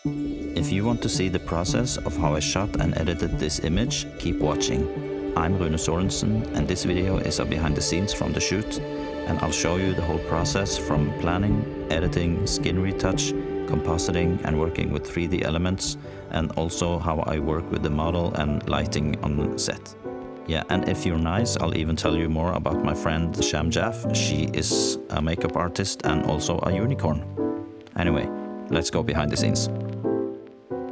If you want to see the process of how I shot and edited this image, keep watching. I'm Rune Sorensen, and this video is a behind the scenes from the shoot, and I'll show you the whole process from planning, editing, skin retouch, compositing and working with 3D elements, and also how I work with the model and lighting on set. Yeah, and if you're nice, I'll even tell you more about my friend Sham Jaff. She is a makeup artist and also a unicorn. Anyway, let's go behind the scenes.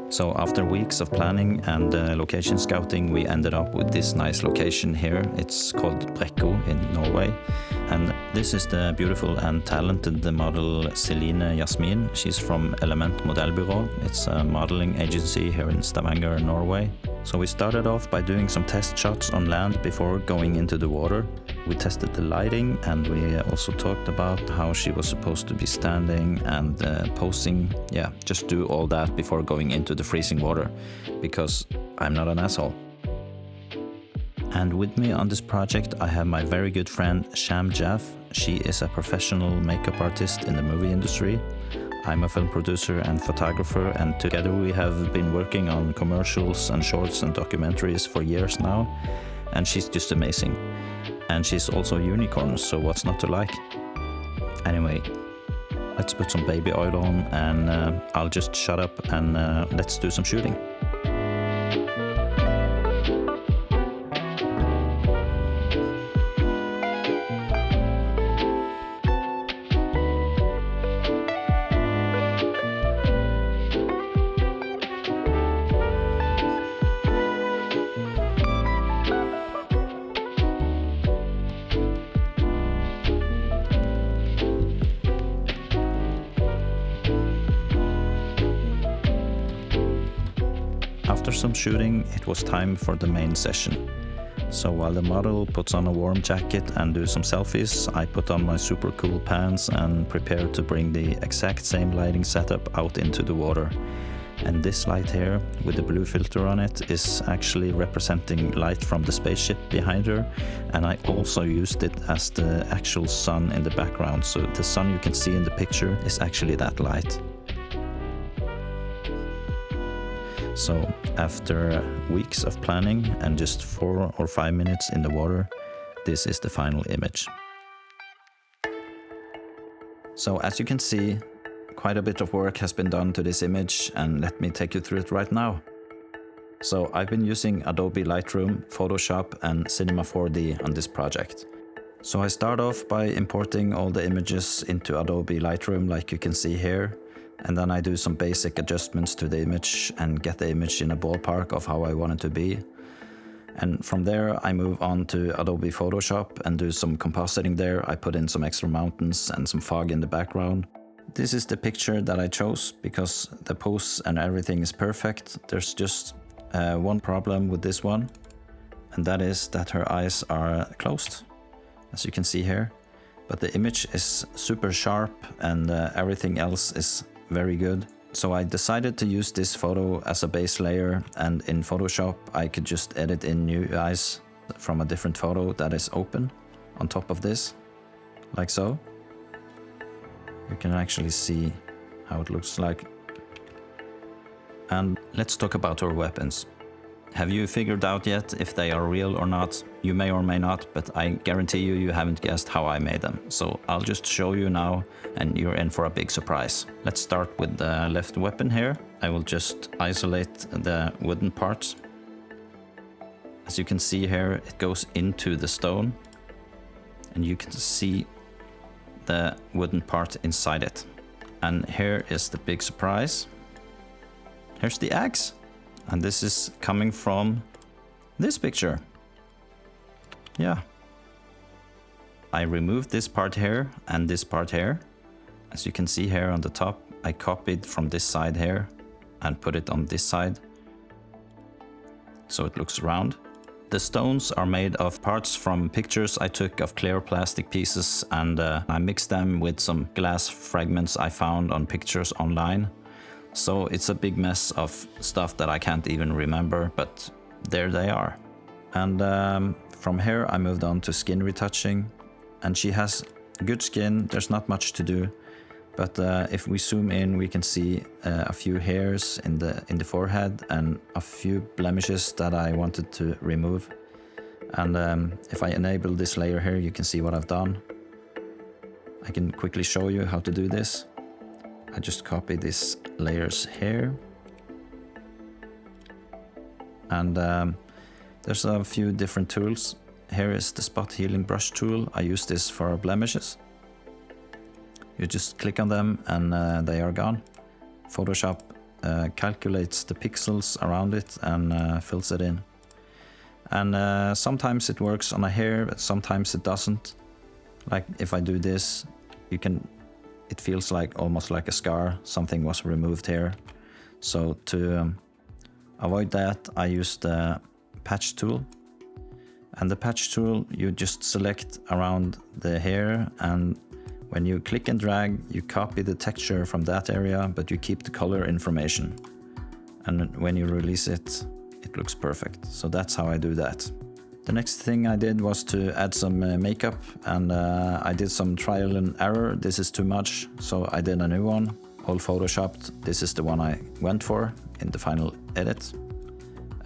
So after weeks of planning and location scouting, we ended up with this nice location here. It's called Brekko in Norway. And this is the beautiful and talented model Seline Jasmin. She's from Element Modellbyrå. It's a modeling agency here in Stavanger, Norway. So we started off by doing some test shots on land before going into the water. We tested the lighting, and we also talked about how she was supposed to be standing and posing. Yeah, just do all that before going into the freezing water, because I'm not an asshole. And with me on this project, I have my very good friend Sham Jaff. She is a professional makeup artist in the movie industry. I'm a film producer and photographer, and together we have been working on commercials and shorts and documentaries for years now. And she's just amazing. And she's also a unicorn, so what's not to like? Anyway, let's put some baby oil on, and I'll just shut up and let's do some shooting. After some shooting, it was time for the main session. So while the model puts on a warm jacket and do some selfies, I put on my super cool pants and prepare to bring the exact same lighting setup out into the water. And this light here, with the blue filter on it, is actually representing light from the spaceship behind her, and I also used it as the actual sun in the background, so the sun you can see in the picture is actually that light. So after weeks of planning and just 4 or 5 minutes in the water, this is the final image. So as you can see, quite a bit of work has been done to this image, and let me take you through it right now. So I've been using Adobe Lightroom, Photoshop and Cinema 4D on this project. So I start off by importing all the images into Adobe Lightroom like you can see here. And then I do some basic adjustments to the image and get the image in a ballpark of how I want it to be. And from there I move on to Adobe Photoshop and do some compositing there. I put in some extra mountains and some fog in the background. This is the picture that I chose because the pose and everything is perfect. There's just one problem with this one, and that is that her eyes are closed, as you can see here. But the image is super sharp and everything else is very good. So I decided to use this photo as a base layer, and in Photoshop I could just edit in new eyes from a different photo that is open on top of this, like so. You can actually see how it looks like. And let's talk about our weapons. Have you figured out yet if they are real or not? You may or may not, but I guarantee you haven't guessed how I made them. So I'll just show you now, and you're in for a big surprise. Let's start with the left weapon here. I will just isolate the wooden parts. As you can see here, it goes into the stone, and you can see the wooden part inside it. And here is the big surprise. Here's the axe. And this is coming from this picture. Yeah. I removed this part here and this part here. As you can see here on the top, I copied from this side here and put it on this side, so it looks round. The stones are made of parts from pictures I took of clear plastic pieces, and I mixed them with some glass fragments I found on pictures online. So it's a big mess of stuff that I can't even remember, but there they are. And from here I moved on to skin retouching, and she has good skin, there's not much to do. But if we zoom in, we can see a few hairs in the forehead and a few blemishes that I wanted to remove. And if I enable this layer here, you can see what I've done. I can quickly show you how to do this. I just copy these layers here. And there's a few different tools. Here is the spot healing brush tool. I use this for blemishes. You just click on them and they are gone. Photoshop calculates the pixels around it and fills it in. And sometimes it works on a hair, but sometimes it doesn't. Like if I do this, it feels like almost like a scar. Something was removed here. So to avoid that, I use the patch tool. And the patch tool, you just select around the hair, and when you click and drag, you copy the texture from that area, but you keep the color information. And when you release it, it looks perfect. So that's how I do that. The next thing I did was to add some makeup, and I did some trial and error. This is too much, so I did a new one, all photoshopped. This is the one I went for in the final edit.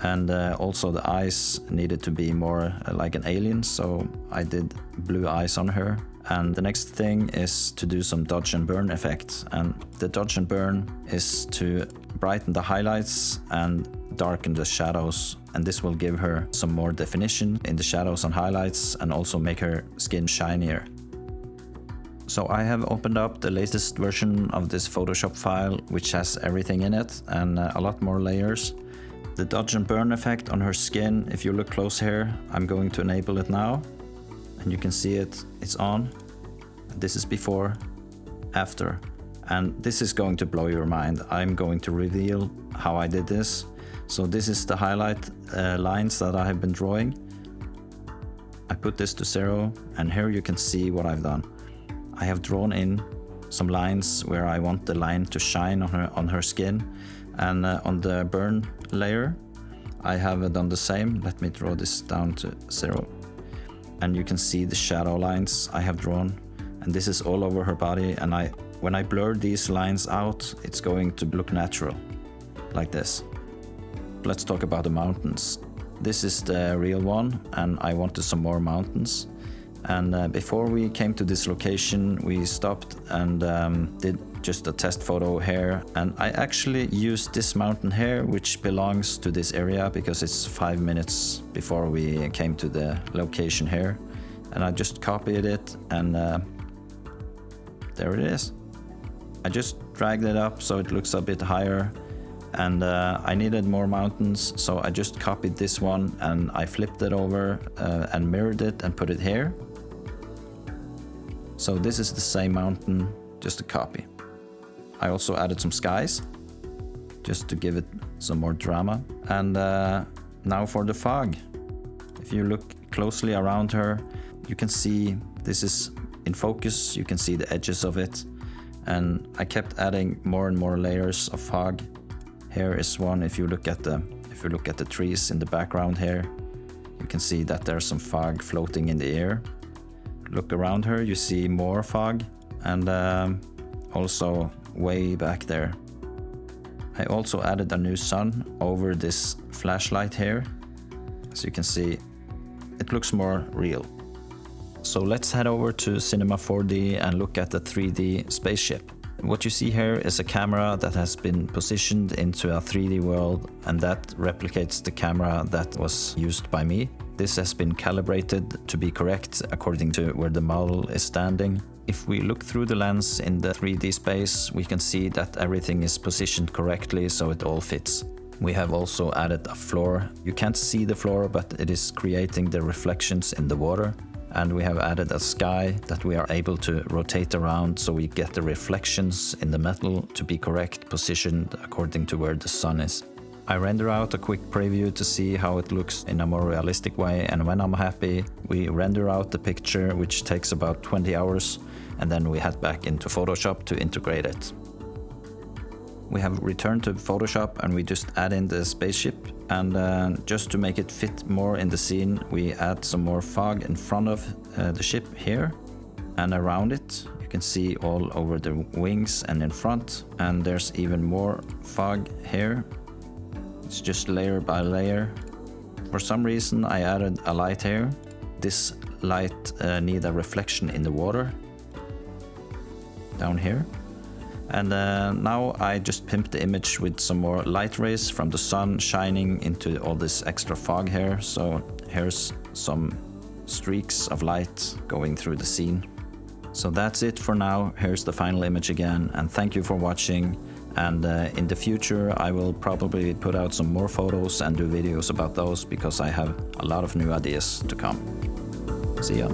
And also the eyes needed to be more like an alien, so I did blue eyes on her. And the next thing is to do some dodge and burn effects. And the dodge and burn is to brighten the highlights and darken the shadows. And this will give her some more definition in the shadows and highlights, and also make her skin shinier. So I have opened up the latest version of this Photoshop file, which has everything in it and a lot more layers. The dodge and burn effect on her skin, if you look close here, I'm going to enable it now. And you can see it's on. This is before, after. And this is going to blow your mind. I'm going to reveal how I did this. So this is the highlight lines that I have been drawing. I put this to 0, and here you can see what I've done. I have drawn in some lines where I want the line to shine on her skin. And on the burn layer, I have done the same. Let me draw this down to 0. And you can see the shadow lines I have drawn. And this is all over her body. And when I blur these lines out, it's going to look natural, like this. Let's talk about the mountains. This is the real one, and I wanted some more mountains. And before we came to this location, we stopped and did just a test photo here. And I actually used this mountain here, which belongs to this area, because it's 5 minutes before we came to the location here. And I just copied it, and there it is. I just dragged it up so it looks a bit higher. And I needed more mountains, so I just copied this one and I flipped it over and mirrored it and put it here. So this is the same mountain, just a copy. I also added some skies, just to give it some more drama. And now for the fog. If you look closely around her, you can see this is in focus, you can see the edges of it. And I kept adding more and more layers of fog. Here is one. If you look at the trees in the background here, you can see that there's some fog floating in the air. Look around her, you see more fog, and also way back there. I also added a new sun over this flashlight here. As you can see, it looks more real. So let's head over to Cinema 4D and look at the 3D spaceship. What you see here is a camera that has been positioned into a 3D world, and that replicates the camera that was used by me. This has been calibrated to be correct according to where the model is standing. If we look through the lens in the 3D space, we can see that everything is positioned correctly, so it all fits. We have also added a floor. You can't see the floor, but it is creating the reflections in the water. And we have added a sky that we are able to rotate around, so we get the reflections in the metal to be correct, positioned according to where the sun is. I render out a quick preview to see how it looks in a more realistic way, and when I'm happy, we render out the picture, which takes about 20 hours, and then we head back into Photoshop to integrate it. We have returned to Photoshop and we just add in the spaceship, and just to make it fit more in the scene, we add some more fog in front of the ship here and around it. You can see all over the wings and in front, and there's even more fog here. It's just layer by layer. For some reason I added a light here. This light needs a reflection in the water down here. And now I just pimped the image with some more light rays from the sun shining into all this extra fog here. So here's some streaks of light going through the scene. So that's it for now. Here's the final image again, and thank you for watching. And in the future I will probably put out some more photos and do videos about those, because I have a lot of new ideas to come. See ya.